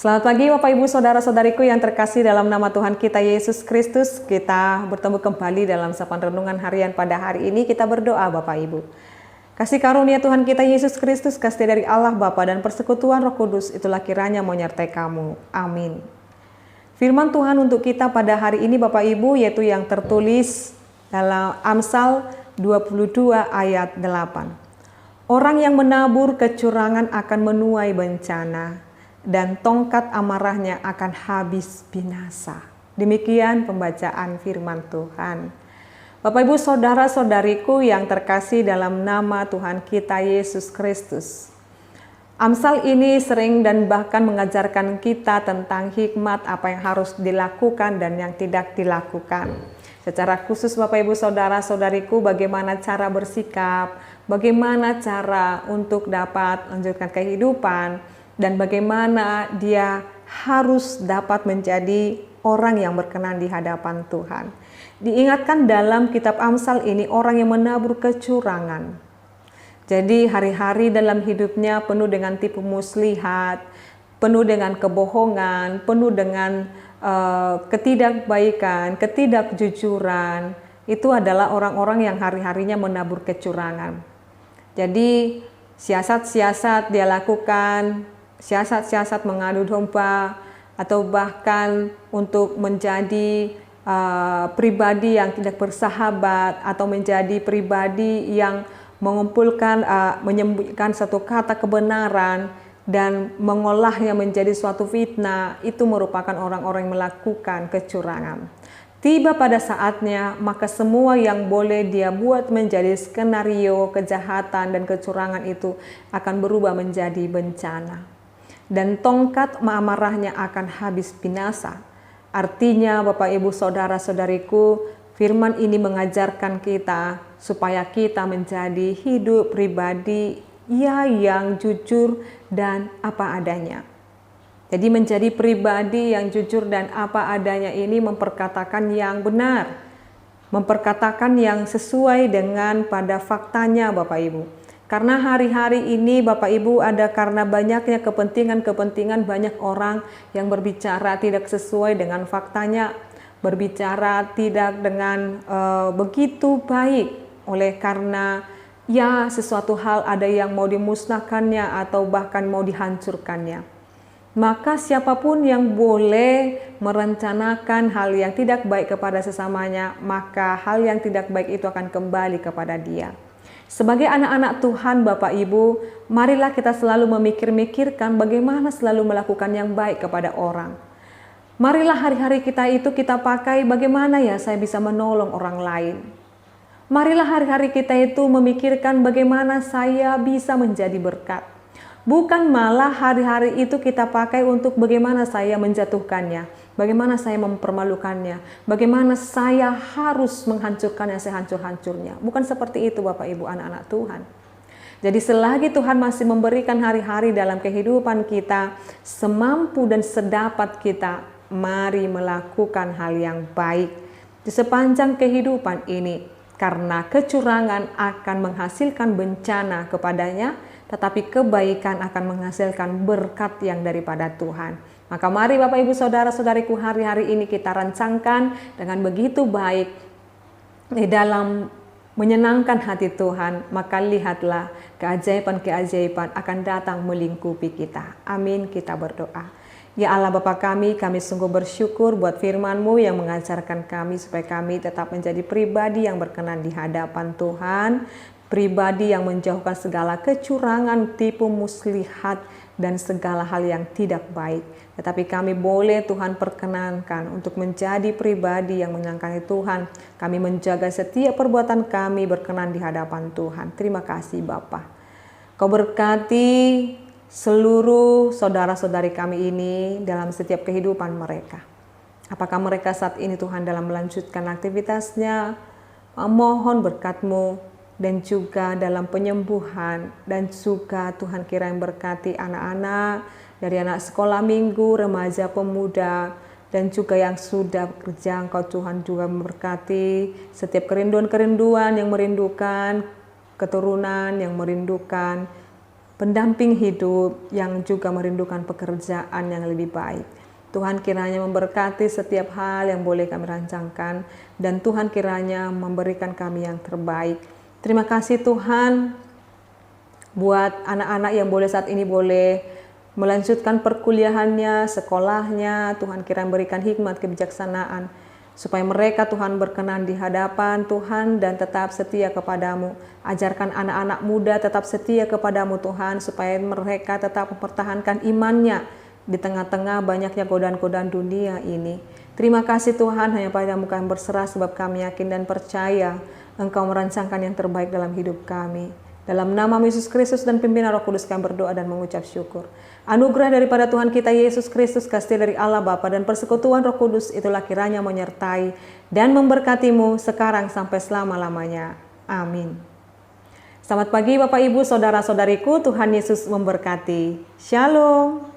Selamat pagi Bapak Ibu Saudara-saudariku yang terkasih dalam nama Tuhan kita Yesus Kristus. Kita bertemu kembali dalam sapaan renungan harian pada hari ini. Kita berdoa Bapak Ibu. Kasih karunia Tuhan kita Yesus Kristus, kasih dari Allah Bapa dan persekutuan Roh Kudus, itulah kiranya menyertai kamu. Amin. Firman Tuhan untuk kita pada hari ini Bapak Ibu, yaitu yang tertulis dalam Amsal 22 ayat 8. Orang yang menabur kecurangan akan menuai bencana, dan tongkat amarahnya akan habis binasa. Demikian pembacaan firman Tuhan. Bapak Ibu Saudara-saudariku yang terkasih dalam nama Tuhan kita Yesus Kristus. Amsal ini sering dan bahkan mengajarkan kita tentang hikmat apa yang harus dilakukan dan yang tidak dilakukan. Secara khusus Bapak Ibu Saudara-saudariku, bagaimana cara bersikap, bagaimana cara untuk dapat melanjutkan kehidupan, dan bagaimana dia harus dapat menjadi orang yang berkenan di hadapan Tuhan. Diingatkan dalam kitab Amsal ini orang yang menabur kecurangan. Jadi hari-hari dalam hidupnya penuh dengan tipu muslihat, penuh dengan kebohongan, penuh dengan ketidakbaikan, ketidakjujuran. Itu adalah orang-orang yang hari-harinya menabur kecurangan. Jadi siasat-siasat dia lakukan, siasat-siasat mengadu domba, atau bahkan untuk menjadi pribadi yang tidak bersahabat, atau menjadi pribadi yang mengumpulkan, menyembunyikan satu kata kebenaran dan mengolahnya menjadi suatu fitnah. Itu merupakan orang-orang yang melakukan kecurangan. Tiba pada saatnya, maka semua yang boleh dia buat menjadi skenario kejahatan dan kecurangan itu akan berubah menjadi bencana. Dan tongkat amarahnya akan habis binasa. Artinya Bapak Ibu Saudara-saudariku, firman ini mengajarkan kita supaya kita menjadi hidup pribadi yang jujur dan apa adanya. Jadi menjadi pribadi yang jujur dan apa adanya ini memperkatakan yang benar, memperkatakan yang sesuai dengan pada faktanya Bapak Ibu. Karena hari-hari ini Bapak Ibu ada karena banyaknya kepentingan-kepentingan banyak orang yang berbicara tidak sesuai dengan faktanya, berbicara tidak dengan begitu baik, oleh karena ya sesuatu hal ada yang mau dimusnahkannya atau bahkan mau dihancurkannya. Maka siapapun yang boleh merencanakan hal yang tidak baik kepada sesamanya, maka hal yang tidak baik itu akan kembali kepada dia. Sebagai anak-anak Tuhan Bapak Ibu, marilah kita selalu memikirkan bagaimana selalu melakukan yang baik kepada orang. Marilah hari-hari kita itu kita pakai bagaimana ya saya bisa menolong orang lain. Marilah hari-hari kita itu memikirkan bagaimana saya bisa menjadi berkat. Bukan malah hari-hari itu kita pakai untuk bagaimana saya menjatuhkannya, bagaimana saya mempermalukannya, bagaimana saya harus menghancurkannya sehancur-hancurnya. Bukan seperti itu Bapak Ibu anak-anak Tuhan. Jadi selagi Tuhan masih memberikan hari-hari dalam kehidupan kita, semampu dan sedapat kita, mari melakukan hal yang baik di sepanjang kehidupan ini. Karena kecurangan akan menghasilkan bencana kepadanya, tetapi kebaikan akan menghasilkan berkat yang daripada Tuhan. Maka mari Bapak Ibu Saudara-saudariku, hari-hari ini kita rancangkan dengan begitu baik di dalam menyenangkan hati Tuhan. Maka lihatlah keajaiban-keajaiban akan datang melingkupi kita. Amin, kita berdoa. Ya Allah Bapa kami sungguh bersyukur buat firman-Mu yang mengajarkan kami supaya kami tetap menjadi pribadi yang berkenan di hadapan Tuhan, pribadi yang menjauhkan segala kecurangan, tipu muslihat, dan segala hal yang tidak baik. Tetapi kami boleh Tuhan perkenankan untuk menjadi pribadi yang menyenangkan Tuhan. Kami menjaga setiap perbuatan kami berkenan di hadapan Tuhan. Terima kasih Bapa. Kau berkati seluruh saudara-saudari kami ini dalam setiap kehidupan mereka. Apakah mereka saat ini Tuhan dalam melanjutkan aktivitasnya, mohon berkat-Mu, dan juga dalam penyembuhan, dan juga Tuhan kiranya berkati anak-anak, dari anak sekolah minggu, remaja, pemuda, dan juga yang sudah bekerja. Engkau Tuhan juga memberkati setiap kerinduan-kerinduan yang merindukan keturunan, yang merindukan pendamping hidup yang juga merindukan pekerjaan yang lebih baik. Tuhan kiranya memberkati setiap hal yang boleh kami rancangkan, dan Tuhan kiranya memberikan kami yang terbaik. Terima kasih Tuhan buat anak-anak yang boleh saat ini boleh melanjutkan perkuliahannya, sekolahnya. Tuhan kiranya memberikan hikmat, kebijaksanaan, supaya mereka Tuhan berkenan di hadapan Tuhan dan tetap setia kepadamu. Ajarkan anak-anak muda tetap setia kepadamu Tuhan, supaya mereka tetap mempertahankan imannya di tengah-tengah banyaknya godaan-godaan dunia ini. Terima kasih Tuhan, hanya padamu kami berserah, sebab kami yakin dan percaya Engkau merancangkan yang terbaik dalam hidup kami. Dalam nama Yesus Kristus dan pimpinan Roh Kudus kami berdoa dan mengucap syukur. Anugerah daripada Tuhan kita Yesus Kristus, kasih dari Allah Bapa dan persekutuan Roh Kudus itulah kiranya menyertai dan memberkatimu sekarang sampai selama-lamanya. Amin. Selamat pagi Bapak Ibu, saudara-saudariku, Tuhan Yesus memberkati. Shalom.